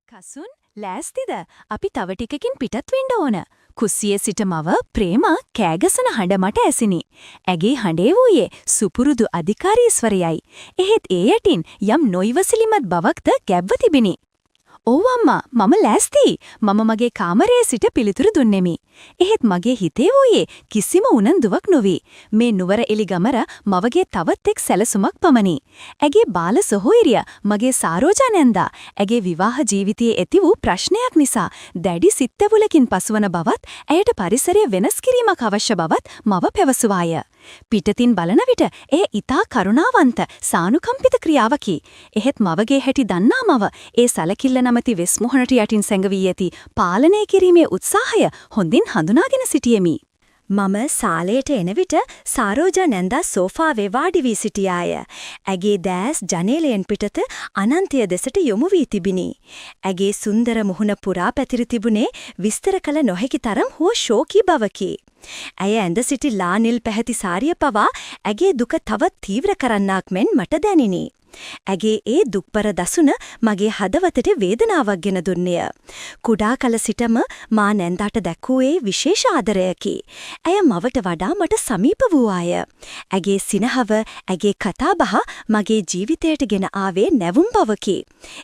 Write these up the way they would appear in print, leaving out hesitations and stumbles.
කසුන් ලෑස්තිද? අපි තව ටිකකින් පිටත් වෙන්න ඕන. කුස්සියේ සිට මව ප්‍රේමා කෑගසන හඬ මට ඇසිනි. ඇගේ හඬේ වූයේ සුපුරුදු අධිකාරීස්වරයයි. එහෙත් ඒ යටින් යම් නොයිවසිලිමත් බවක්ද ගැබ්ව තිබිනි. "ඔව් අම්මා, මම ලෑස්තියි." මම මගේ කාමරයේ සිට පිළිතුරු දුන්නෙමි. එහෙත් මගේ හිතේ වූයේ කිසිම උනන්දුවක් නොවේ. මේ නුවර එලි ගමර මවගේ තවත් එක් සැලසුමක් පමණි. ඇගේ බාල සොහොයුරිය මගේ සාරෝජා නැන්දා ඇගේ විවාහ ජීවිතයේ ඇති වූ ප්‍රශ්නයක් නිසා දැඩි සිත්තැවුලකින් පසුවන බවත් ඇයට පරිසරය වෙනස් කිරීමක් අවශ්‍ය බවත් මව පැවසුවාය. පිටතින් බලන විට එය ඊතා කරුණාවන්ත සානුකම්පිත ක්‍රියාවකි. එහෙත් මවගේ හැටි දන්නා මව ඒ සැලකිල්ල නැමැති වෙස් මුහුණට යටින් සැඟවී ඇති පාලනය කිරීමේ උත්සාහය හොඳින් හඳුනාගෙන සිටියෙමි. මම සාලයට එන විට සාරෝජා නැන්දා සෝෆාවේ වාඩි වී සිටියාය. ඇගේ දෑස් ජනේලයෙන් පිටත අනන්තය දෙසට යොමු වී තිබිනි. ඇගේ සුන්දර මුහුණ පුරා පැතිරි තිබුණේ විස්තර කළ නොහැකි තරම් හෝ ශෝකී බවකි. ඇය ඇඳ සිටි ලානිල් පැහැති සාරිය පවා ඇගේ දුක තවත් තීව්‍ර කරන්නාක් මෙන් මට දැනිනි. ඇගේ ඒ දුක්බර දසුන මගේ හදවතට වේදනාවක් ගෙන දුන්නේය. කුඩා කල සිටම මා නැන්දාට දැක්වූයේ විශේෂ ආදරයකි. ඇය මවට වඩා මට සමීප වූ අය. ඇගේ සිනහව, ඇගේ කතාබහ මගේ ජීවිතයට ගෙන ආවේ නැවුම් බවකි.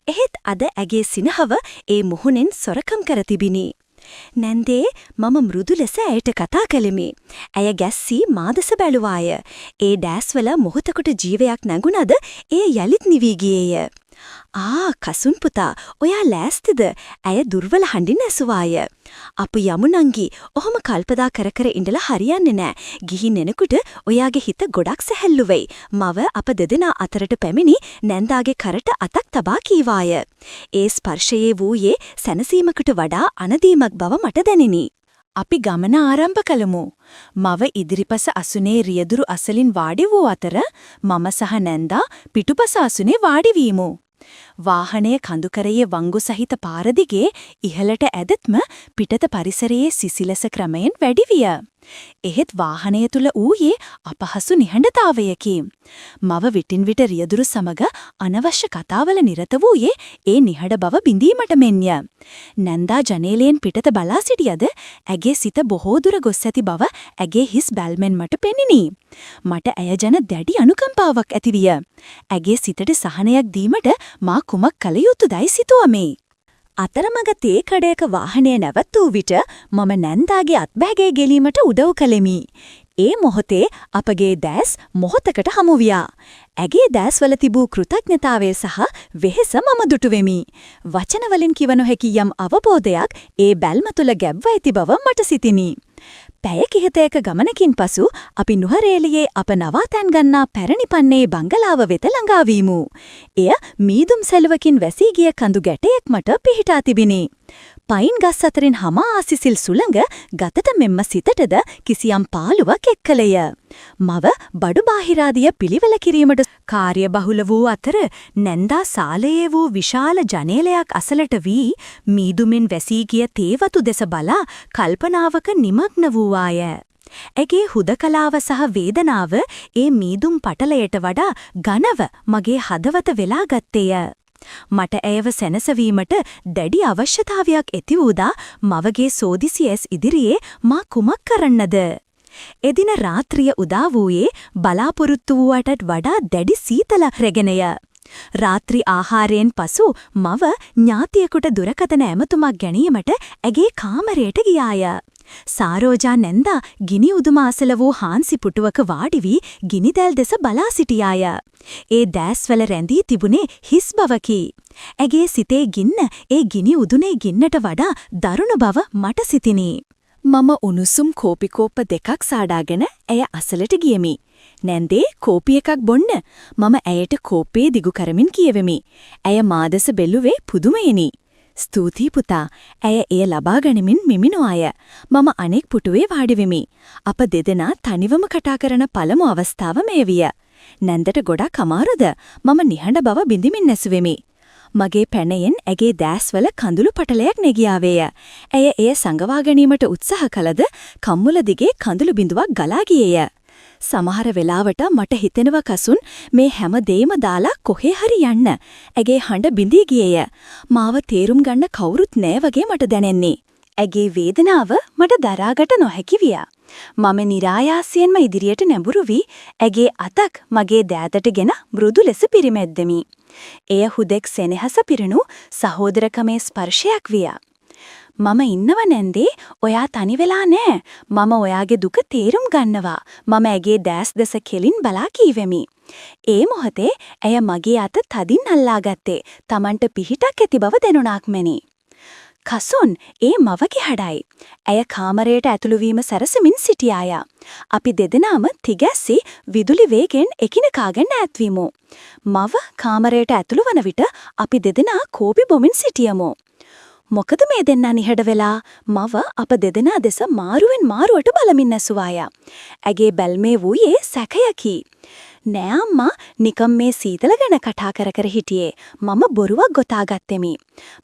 එහෙත් අද ඇගේ සිනහව ඒ මුහුණෙන් සොරකම් කර තිබිනි. "නැන්දේ," මම මෘදු ලෙස ඇයට කතා කළෙමි. ඇය ගැස්සී මා දෙස බැලුවාය. ඒ ඩෑස්වල මොහොතකට ජීවයක් නැගුණද එය යලිත් නිවී ගියේය. "ආ කසුන් පුතා, ඔයා ලෑස්තිද?" ඇය දුර්වල හඬින් ඇසුවාය. "අප යමු නංගි. ඔහොම කල්පදා කර කර ඉඳලා හරියන්නේ නෑ. ගිහින් එනකොට ඔයාගේ හිත ගොඩක් සැහැල්ලු වෙයි." මව අප දෙදෙනා අතරට පැමිණි නැන්දාගේ කරට අතක් තබා කීවාය. ඒ ස්පර්ශයේ වූයේ සැනසීමකට වඩා අනදීමක් බව මට දැනිනි. අපි ගමන ආරම්භ කළමු. මව ඉදිරිපස අසුනේ රියදුරු අසලින් වාඩි වූ අතර මම සහ නැන්දා පිටුපස අසුනේ වාඩි වීමු. වාහනය කඳුකරයේ වංගු සහිත පාර දිගේ ඉහළට ඇදත්ම පිටත පරිසරයේ සිසිලස ක්‍රමයෙන් වැඩි විය. එහෙත් වාහනය තුල ඌයේ අපහසු නිහඬතාවයකි. මව විටින් විට රියදුරු සමග අනවශ්‍ය කතාවල නිරත වූයේ ඒ නිහඬ බව බිඳීමට මෙන්ය. නැන්දා ජනේලයෙන් පිටත බලා සිටියද ඇගේ සිත බොහෝ දුර ගොස් ඇති බව ඇගේ හිස් බැල්මෙන් මට පෙනිනි. මට ඇය ජන දැඩි අනුකම්පාවක් ඇතිවිය. ඇගේ සිතට සහනයක් දීමට මා කුමක් කළ යුතුදයි සිතුවමි. අතරමඟ තේ කඩයක වාහනය නැවැත් වූ විට මම නැන්දාගේ අත්බැගේ ගෙලීමට උදව් කළෙමි. ඒ මොහොතේ අපගේ දෑස් මොහොතකට හමු වියා. ඇගේ දෑස්වල තිබූ කෘතඥතාවය සහ වෙහෙස මම දුටුවෙමි. වචනවලින් කිව නොහැකි යම් අවබෝධයක් ඒ බැල්ම තුල ගැබ්ව ඇති බව මට සිතිනි. පැය කිහිපයක ගමනකින් පසු අපි නුහරේලියේ අප නවාතැන් ගන්නා පැරණි පන්නේ බංගලාව වෙත ළඟා වීමු. එය මීදුම් සැලුවකින් වැසී ගිය කඳු ගැටයක් මට පිහිටා තිබිනි. පයින් ගස් අතරින් හමා ආසිසිල් සුළඟ ගතට මෙම්ම සිතටද කිසියම් පාළුවක් එක්කලය. මව බඩු බාහිරාදිය පිළිවෙල කිරීමට කාර්යබහුල වූ අතර නැන්දා සාලයේ වූ විශාල ජනේලයක් අසලට වී මීදුමින් වැසී ගිය තේවතු දෙස බලා කල්පනාවක නිමග්න වූවාය. ඇගේ හුදකලාව සහ වේදනාව ඒ මීදුම් පටලයට වඩා ඝනව මගේ හදවත වෙලා ගත්තේය. මට ඇයව සැනසවීමට දැඩි අවශ්‍යතාවයක් ඇති වූදා මවගේ සෝදිසියස් ඉදිරියේ මා කුමක් කරන්නද? එදින රාත්‍රිය උදා වූයේ බලාපොරොත්තු වූවටත් වඩා දැඩි සීතල රැගෙනය. රාත්‍රී ආහාරයෙන් පසු මව ඥාතියෙකුට දුරකථන ඇමතුමක් ගැනීමට ඇගේ කාමරයට ගියාය. සාරෝජා නැන්දා ගිනි උදුම අසල වූ හාන්සි පුටුවක වාඩි වී ගිනිදැල් දෙස බලා සිටියාය. ඒ දෑස්වල රැඳී තිබුණේ හිස් බවකි. ඇගේ සිතේ ගින්න ඒ ගිනි උදුනේ ගින්නට වඩා දරුණු බව මට සිතිනි. මම උණුසුම් කෝපි කෝප්ප දෙකක් සාඩාගෙන ඇය අසලට ගියමි. "නැන්දේ, කෝපි එකක් බොන්න." මම ඇයට කෝප්පේ දිගු කරමින් කියවෙමි. ඇය මා දෙස බැලුවේ පුදුමයෙනි. "ස්තුතියි පුතා." ඇය එය ලබා ගනිමින් මිමිනුවාය. මම අනෙක් පුටුවේ වාඩි වෙමි. අප දෙදෙනා තනිවම කතා කරන පළමු අවස්ථාව මේ විය. "නැන්දට ගොඩක් අමාරුද?" මම නිහඬ බව බිඳිමින් ඇසුවෙමි. මගේ පැනයෙන් ඇගේ දෑස්වල කඳුළු පටලයක් නැගියාවේය. ඇය එය සංගවා ගැනීමට උත්සාහ කළද කම්මුල දිගේ කඳුළු බිඳුවක් ගලා ගියේය. සමහර වෙලාවට මට හිතෙනවා කසුන් මේ හැම දෙයක්ම දාලා කොහේ හරි යන්න. ඇගේ හඬ බිඳී ගියේය. මාව තේරුම් ගන්න කවුරුත් නෑ වගේ මට දැනෙන්නේ. ඇගේ වේදනාව මට දරාගට නොහැකි විය. මම નિરાයාසයෙන්ම ඉදිරියට නැඹුරු වී ඇගේ අතක් මගේ දෑතටගෙන මෘදු ලෙස පිරිමැද්දෙමි. එය හුදෙක් සෙනෙහස පිරුණු සහෝදරකමේ ස්පර්ශයක් විය. මම ඉන්නව නැන්දේ ඔයා තනි වෙලා නෑ. මම ඔයාගේ දුක තේරුම් ගන්නවා. මම ඇගේ දැස් දෙස කෙලින් බලා කීවෙමි. ඒ මොහොතේ ඇය මගේ අත තදින් අල්ලාගත්තේ. Tamanට පිහිටක් ඇති බව දැනුණාක් මැනි. කසුන් ඒ මවගේ හඩයි. ඇය කාමරයට ඇතුළු වීම සැරසමින් සිටියාය. අපි දෙදෙනාම තිගැස්සි විදුලි වේගෙන් එකිනෙකාගෙන් ඈත්වීමු. මව කාමරයට ඇතුළු වන විට අපි දෙදෙනා කෝපි බොමින් සිටියමු. මොකද මේ දෙන්නා නිහඬ වෙලා මව අප දෙදෙනා දෙස මාරුවෙන් මාරුවට බලමින් ඇසුවාය. ඇගේ බැල්මේ වූයේ සැකයකි. නෑ අම්මා නිකම් මේ සීතල ගැන කතා කර කර හිටියේ. මම බොරුවක් ගොතාගත්තෙමි.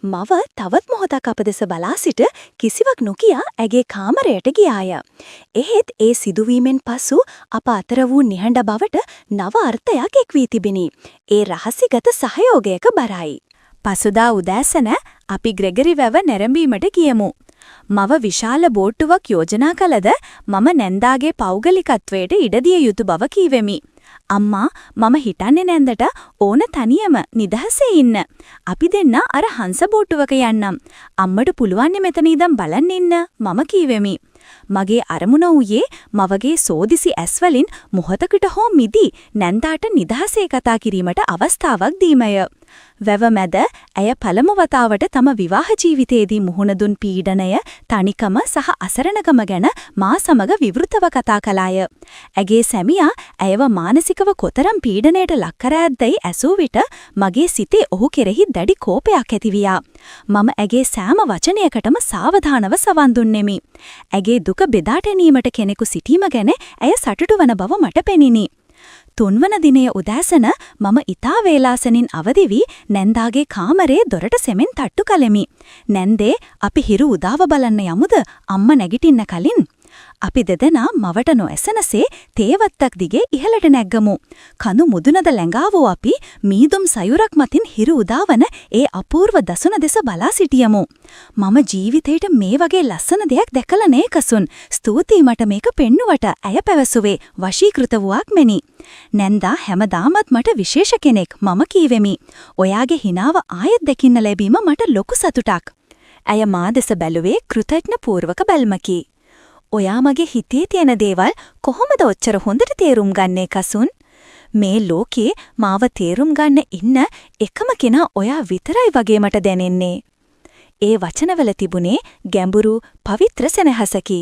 මව තවත් මොහොතක් අප දෙස බලා සිට කිසිවක් නොකිය ඇගේ කාමරයට ගියාය. එහෙත් ඒ සිදුවීමෙන් පසු අප අතර වූ නිහඬ බවට නව අර්ථයක් එක් වී තිබිනි. ඒ රහසිගත සහයෝගයක බරයි. පසුදා උදෑසන අපි ග්‍රෙගරි වැව නැරඹීමට ගියමු. මව විශාල බෝට්ටුවක් යෝජනා කළද මම නැන්දාගේ පෞගලිකත්වයට ඉඩ දිය යුතු බව කීවෙමි. අම්මා මම හිතන්නේ නැන්දට ඕන තනියම නිදහසේ ඉන්න. අපි දෙන්න අර හංස බෝට්ටුවක යන්නම්. අම්මට පුළුවන් මෙතන ඉඳන් බලන් ඉන්න මම කීවෙමි. මගේ අරමුණ වූයේ මවගේ සෝදිසි ඇස්වලින් මොහොතකට හෝ මිදී නැන්දාට නිදහසේ කතා කිරීමට අවස්ථාවක් දීමය. වැව මැද ඇය පළමු වතාවට තම විවාහ ජීවිතයේදී මුහුණ දුන් පීඩනය, තනිකම සහ අසරණකම ගැන මා සමග විවෘතව කතා කළාය. ඇගේ සැමියා ඇයව මානසිකව කොතරම් පීඩනයට ලක් කර ඇද්දයි ඇසූ විට මගේ සිතේ ඔහු කෙරෙහි දැඩි කෝපයක් ඇතිවියා. මම ඇගේ සෑම වචනයකටම සාවධානව සවන් දුන්නෙමි. ඇගේ දුක බෙදා ගැනීමට කෙනෙකු සිටීම ගැන ඇය සතුටු වන බව මට පෙනිනි. තුන්වන දිනය උදෑසන මම ඉතා වේලාසනින් අවදි වී නැන්දාගේ කාමරේ දොරට සෙමෙන් තට්ටු කළෙමි. නැන්දේ අපි හිරු උදාව බලන්න යමුද අම්මා නැගිටින්න කලින්? අපි දෙදෙනා මවට නොඇසෙනසේ තේවත්තක් දිගේ ඉහළට නැග්ගමු. කඳු මුදුනද ලැඟා වූ අපි මීදුම් සයුරක් මතින් හිරු උදාවන ඒ අපූර්ව දසුන දෙස බලා සිටියමු. මම ජීවිතේට මේ වගේ ලස්සන දෙයක් දැකලා නේ කසුන්. ස්තුතියි මට මේක පෙන්නුවට ඇය පැවසුවේ වශීකృత වූවක් මෙනි. නැන්දා හැමදාමත් මට විශේෂ කෙනෙක් මම කීවෙමි. ඔයාගේ හිනාව ආයෙත් දෙකින්න ලැබීම මට ලොකු සතුටක්. ඇය මා දෙස බැලුවේ කෘතඥ පූර්වක බැල්මකි. ඔයා මගේ හිතේ තියෙන දේවල් කොහොමද ඔච්චර හොඳට තේරුම් ගන්නේ කසුන්? මේ ලෝකේ මාව තේරුම් ගන්න ඉන්න එකම කෙනා ඔයා විතරයි වගේ මට දැනෙන්නේ. ඒ වචනවල තිබුණේ ගැඹුරු පවිත්‍ර සෙනෙහසකි.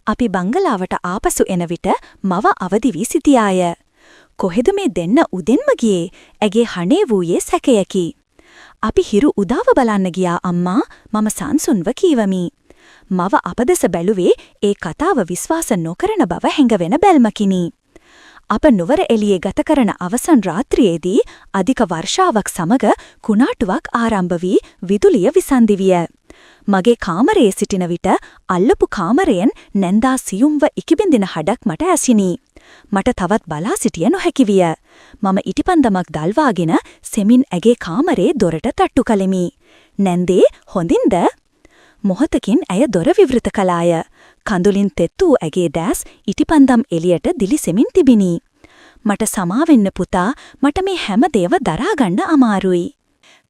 අපි බංගලාවට ආපසු එන විට මව අවදි වී සිටියාය. කොහෙද මේ දෙන්න උදෙන්ම ගියේ? ඇගේ හඬේ වූයේ සැකයකි. අපි හිරු උදාව බලන්න ගියා අම්මා මම සංසුන්ව කීවමි. මව අපදෙස බැලුවේ ඒ කතාව විශ්වාස නොකරන බව හැඟවෙන බැල්මකිනි. අප නුවර එළියේ ගත කරන අවසන් රාත්‍රියේදී අධික වර්ෂාවක් සමග කුණාටුවක් ආරම්භ වී විදුලිය විසන්දි විය. මගේ කාමරයේ සිටින විට අල්ලපු කාමරයෙන් නැන්දා සියුම්ව ඉකිබින්දින හඩක් මට ඇසිනි. මට තවත් බලා සිටිය නොහැකි විය. මම ඉටිපන්දමක් දල්වාගෙන සෙමින් ඇගේ කාමරේ දොරට තට්ටු කළෙමි. නැන්දේ හොඳින්ද? මොහොතකින් ඇය දොර විවෘත කළාය. කඳුලින් තෙත් වූ ඇගේ දැස් ඉටිපන්දම් එළියට දිලිසෙමින් තිබිනි. මට සමාවෙන්න පුතා මට මේ හැම දේව දරා ගන්න අමාරුයි.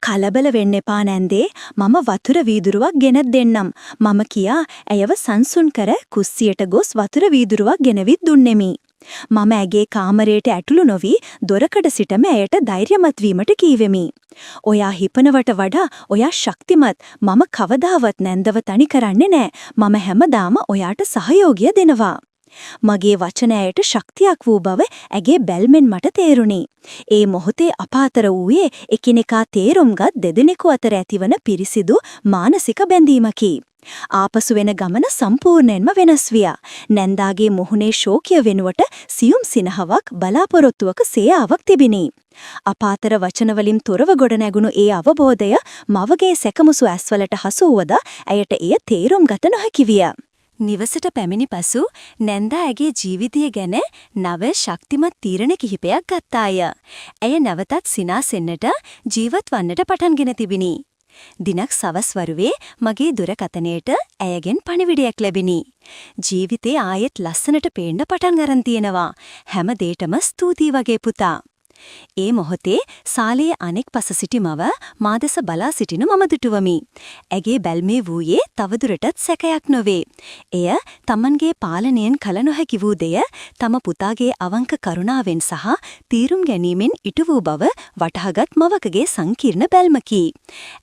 කලබල වෙන්න එපා නැන්දේ මම වතුර වීදුරුවක් ගෙනත් දෙන්නම්. මම කියා ඇයව සංසුන් කර කුස්සියට ගොස් වතුර වීදුරුවක් ගෙනවිත් දුන්නෙමි. මම ඇගේ කාමරයට ඇතුළු නොවි දොරකඩ සිටම ඇයට ධෛර්යමත් වීමට කීවෙමි. ඔයා හිපනවට වඩා ඔයා ශක්තිමත්. මම කවදාවත් නැන්දව තනි කරන්නේ නෑ. මම හැමදාම ඔයාට සහයෝගය දෙනවා. මගේ වචන ඇයට ශක්තියක් වූ බව ඇගේ බැල්මෙන් මට තේරුණි. ඒ මොහොතේ අප අතර වූයේ එකිනෙකා තේරුම්ගත් දෙදෙනෙකු අතර ඇතිවන පිරිසිදු මානසික බැඳීමකි. ආපසු වෙන ගමන සම්පූර්ණයෙන්ම වෙනස් වියා. නැන්දාගේ මුහුණේ ශෝකය වෙනුවට සියුම් සිනහවක් බලාපොරොත්තුවක සේයාවක් තිබිනි. අපාතර වචනවලින් තොරව ගොඩ නැගුණු ඒ අවබෝධය මවගේ සැකමුසු ඇස්වලට හසු වුවද ඇයට එය තේරුම් ගත නොහැකි විය. නිවසට පැමිණි පසු නැන්දා ඇගේ ජීවිතය ගැන නව ශක්තිමත් තීරණ කිහිපයක් ගත්තාය. ඇය නැවතත් සිනාසෙන්නට ජීවත් වන්නට පටන්ගෙන තිබිණි. දිනක් සවස් වරුවේ මගේ දුරකථනයට ඇයගෙන් පණිවිඩයක් ලැබිණි. ජීවිතේ ආයෙත් ලස්සනට පේන්න පටන් ගන්න තියෙනවා. හැම දෙයකටම ස්තුතියි වගේ පුතා. ඒ මොහොතේ සාලයේ අනෙක් පස සිටි මව මා දෙස බලා සිටිනු මම දුටුවමි. ඇගේ බැල්මේ වූයේ තවදුරටත් සැකයක් නොවේ. එය තමන්ගේ පාලනයෙන් කල නොහැකි වූ දෙය තම පුතාගේ අවංක කරුණාවෙන් සහ තීරුම් ගැනීමෙන් ඉටු වූ බව වටහාගත් මවකගේ සංකීර්ණ බැල්මකි.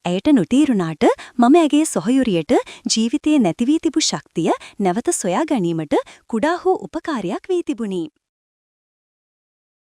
ඇයට නොතීරුණාට මම ඇගේ සොහයුරියට ජීවිතයේ නැති වී තිබූ ශක්තිය නැවත සොයා ගැනීමට කුඩා හෝ උපකාරයක් වී තිබුණි.